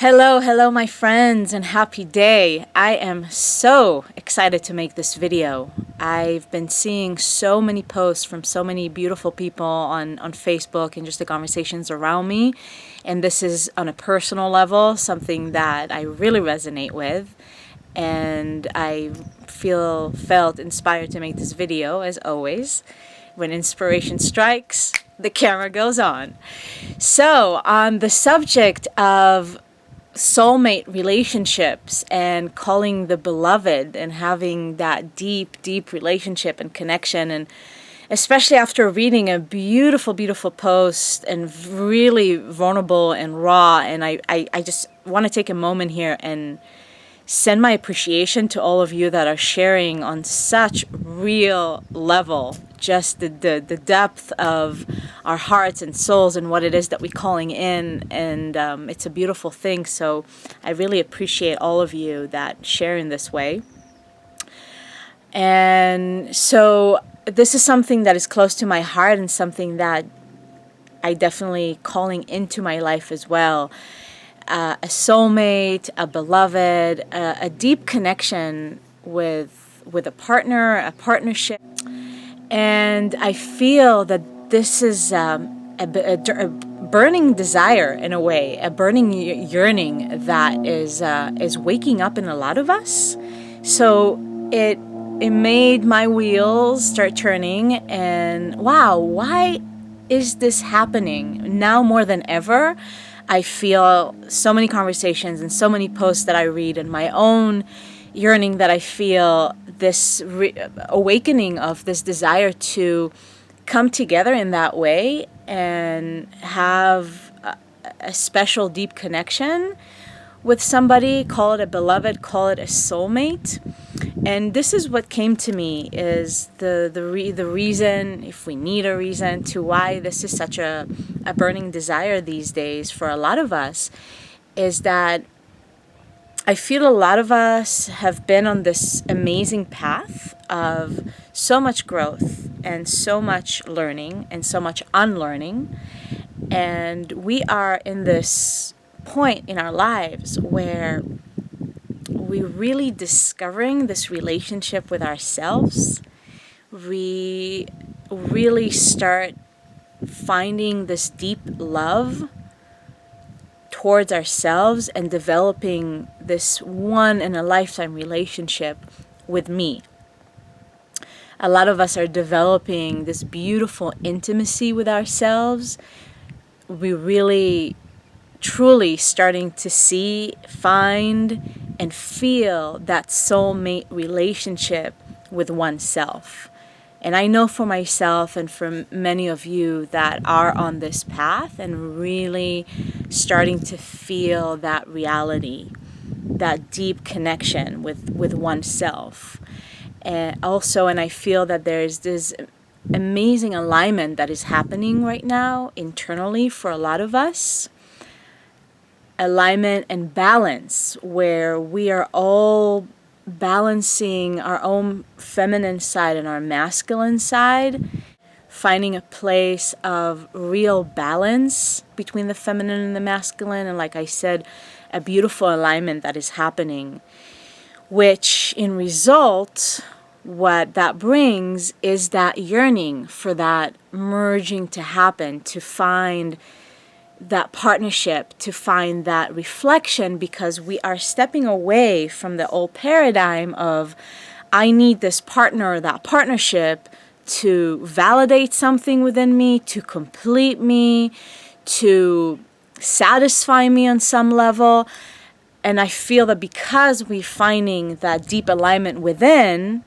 Hello, my friends, and happy day. I am so excited to make this video. I've been seeing so many posts from so many beautiful people on Facebook and just the conversations around me. And this is on a personal level, something that I really resonate with. And I felt inspired to make this video, as always. When inspiration strikes, the camera goes on. So, on the subject of soulmate relationships and calling the beloved and having that deep relationship and connection, and especially after reading a beautiful post and really vulnerable and raw, and I just want to take a moment here and send my appreciation to all of you that are sharing on such real level just the depth of our hearts and souls and what it is that we're calling in, and it's a beautiful thing. So I really appreciate all of you that share in this way. And so this is something that is close to my heart and something that I definitely calling into my life as well. A soulmate, a beloved, a deep connection with a partner, a partnership. And I feel that this is a burning desire, in a way, a burning yearning that is waking up in a lot of us. So it made my wheels start turning, and wow, why is this happening now more than ever? I feel so many conversations and so many posts that I read, and my own yearning that I feel this awakening of this desire to come together in that way and have a special deep connection with somebody. Call it a beloved, call it a soulmate. And this is what came to me, is the reason, if we need a reason, to why this is such a burning desire these days for a lot of us, is that I feel a lot of us have been on this amazing path of so much growth and so much learning and so much unlearning. And we are in this point in our lives where we're really discovering this relationship with ourselves. We really start finding this deep love towards ourselves and developing this one in a lifetime relationship with me. A lot of us are developing this beautiful intimacy with ourselves. We really truly starting to see, find, and feel that soulmate relationship with oneself. And I know for myself and for many of you that are on this path and really starting to feel that reality, that deep connection with oneself. And also, and I feel that there's this amazing alignment that is happening right now internally for a lot of us. Alignment and balance, where we are all balancing our own feminine side and our masculine side, finding a place of real balance between the feminine and the masculine, and like I said, a beautiful alignment that is happening, which in result, what that brings is that yearning for that merging to happen, to find that partnership, to find that reflection, because we are stepping away from the old paradigm of I need this partner or that partnership to validate something within me, to complete me, to satisfy me on some level. And I feel that because we're finding that deep alignment within,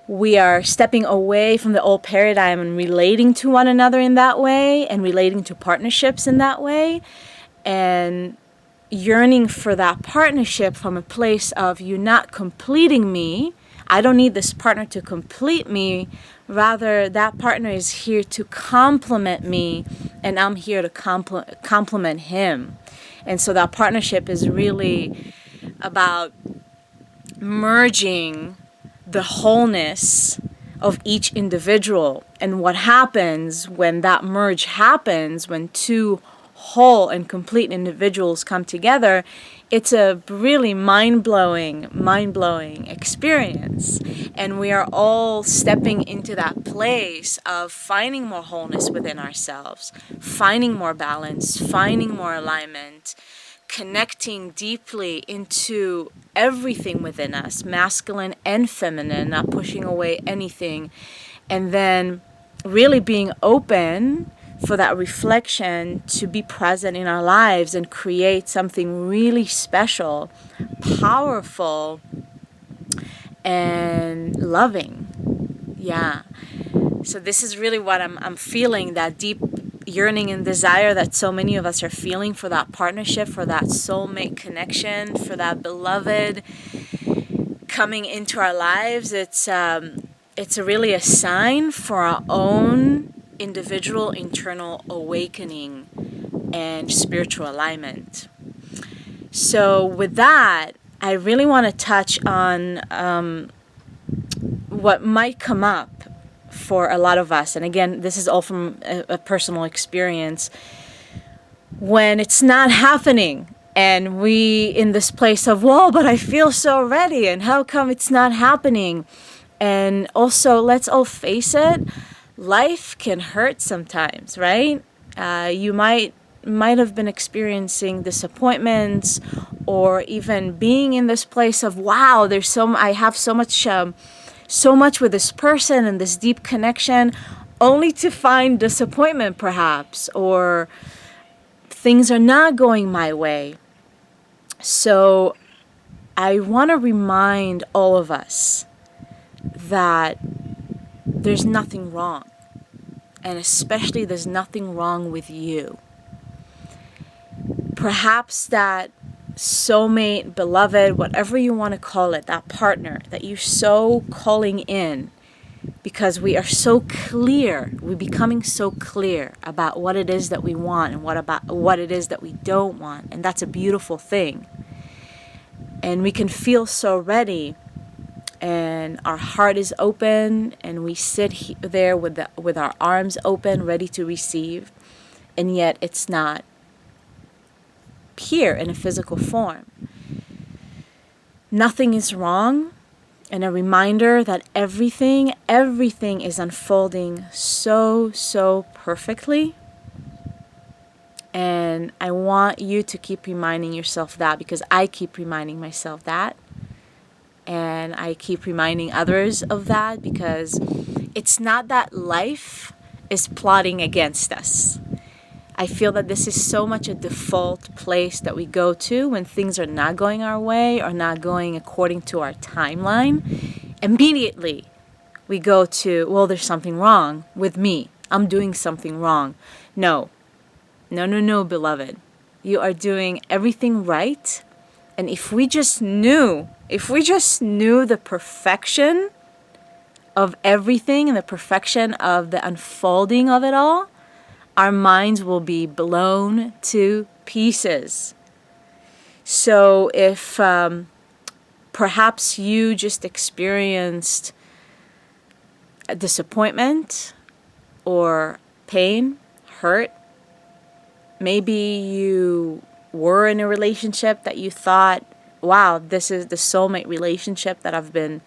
we are stepping away from the old paradigm and relating to one another in that way, and relating to partnerships in that way, and yearning for that partnership from a place of you not completing me. I don't need this partner to complete me. Rather, that partner is here to complement me, and I'm here to complement him. And so that partnership is really about merging the wholeness of each individual. And what happens when that merge happens, when two whole and complete individuals come together, it's a really mind-blowing experience. And we are all stepping into that place of finding more wholeness within ourselves, finding more balance, finding more alignment, connecting deeply into everything within us, masculine and feminine, not pushing away anything, and then really being open for that reflection to be present in our lives and create something really special, powerful, and loving. Yeah. So this is really what I'm feeling, that deep yearning and desire that so many of us are feeling for that partnership, for that soulmate connection, for that beloved coming into our lives. It's really a sign for our own individual internal awakening and spiritual alignment. So with that, I really want to touch on what might come up for a lot of us. And again, this is all from a personal experience. When it's not happening and we in this place of, whoa, but I feel so ready, and how come it's not happening? And also, let's all face it, life can hurt sometimes, right? You might have been experiencing disappointments, or even being in this place of, wow, I have so much with this person and this deep connection, only to find disappointment perhaps, or things are not going my way. So I want to remind all of us that there's nothing wrong, and especially there's nothing wrong with you. Perhaps that soulmate, beloved, whatever you want to call it, that partner that you're so calling in, because we are so clear, we're becoming so clear about what it is that we want and what it is that we don't want, and that's a beautiful thing. And we can feel so ready, and our heart is open, and we sit there with our arms open, ready to receive, and yet it's not here in a physical form. Nothing is wrong, and a reminder that everything is unfolding so perfectly. And I want you to keep reminding yourself that, because I keep reminding myself that. And I keep reminding others of that, because it's not that life is plotting against us. I feel that this is so much a default place that we go to when things are not going our way or not going according to our timeline. Immediately we go to, well, there's something wrong with me. I'm doing something wrong. No, beloved. You are doing everything right. And if we just knew the perfection of everything and the perfection of the unfolding of it all, our minds will be blown to pieces. So if perhaps you just experienced a disappointment or pain, hurt, maybe you were in a relationship that you thought, wow, this is the soulmate relationship that I've been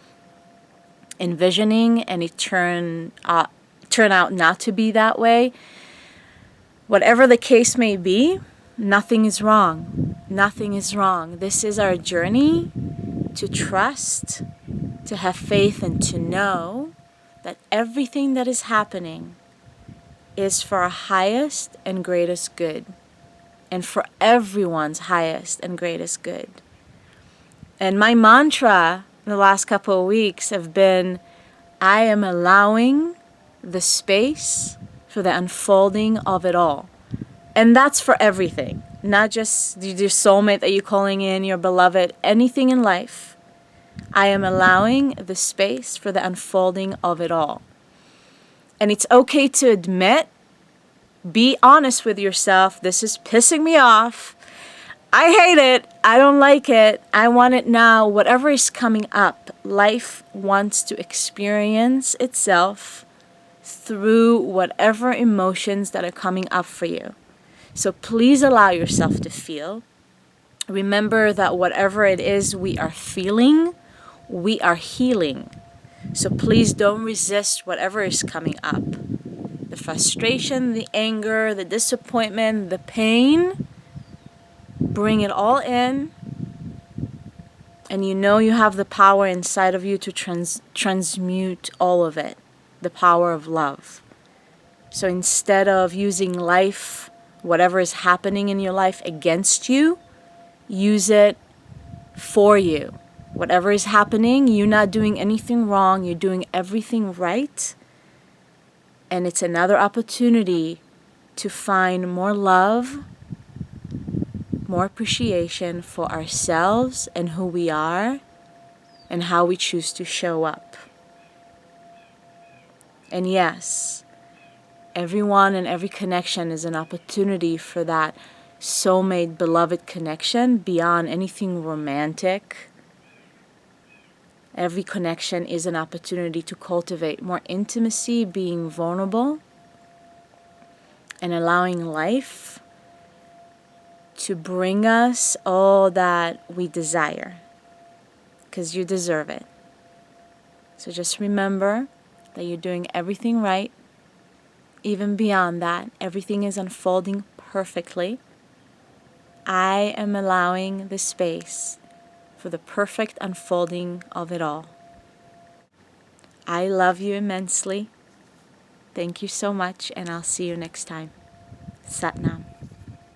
envisioning, and it turned out not to be that way. Whatever the case may be, nothing is wrong. Nothing is wrong. This is our journey to trust, to have faith, and to know that everything that is happening is for our highest and greatest good, and for everyone's highest and greatest good. And my mantra in the last couple of weeks have been, I am allowing the space for the unfolding of it all. And that's for everything, not just your soulmate that you're calling in, your beloved, anything in life. I am allowing the space for the unfolding of it all. And it's okay to admit, be honest with yourself, this is pissing me off. I hate it. I don't like it. I want it now. Whatever is coming up, life wants to experience itself through whatever emotions that are coming up for you. So please allow yourself to feel. Remember that whatever it is we are feeling, we are healing. So please don't resist whatever is coming up. The frustration, the anger, the disappointment, the pain, bring it all in. And you know you have the power inside of you to transmute all of it. The power of love. So instead of using life, whatever is happening in your life against you, use it for you. Whatever is happening, you're not doing anything wrong. You're doing everything right. And it's another opportunity to find more love, more appreciation for ourselves and who we are and how we choose to show up. And yes, everyone and every connection is an opportunity for that soulmate, beloved connection beyond anything romantic. Every connection is an opportunity to cultivate more intimacy, being vulnerable, and allowing life to bring us all that we desire, because you deserve it. So just remember that you're doing everything right. Even beyond that, everything is unfolding perfectly. I am allowing the space for the perfect unfolding of it all. I love you immensely. Thank you so much, and I'll see you next time. Sat Nam.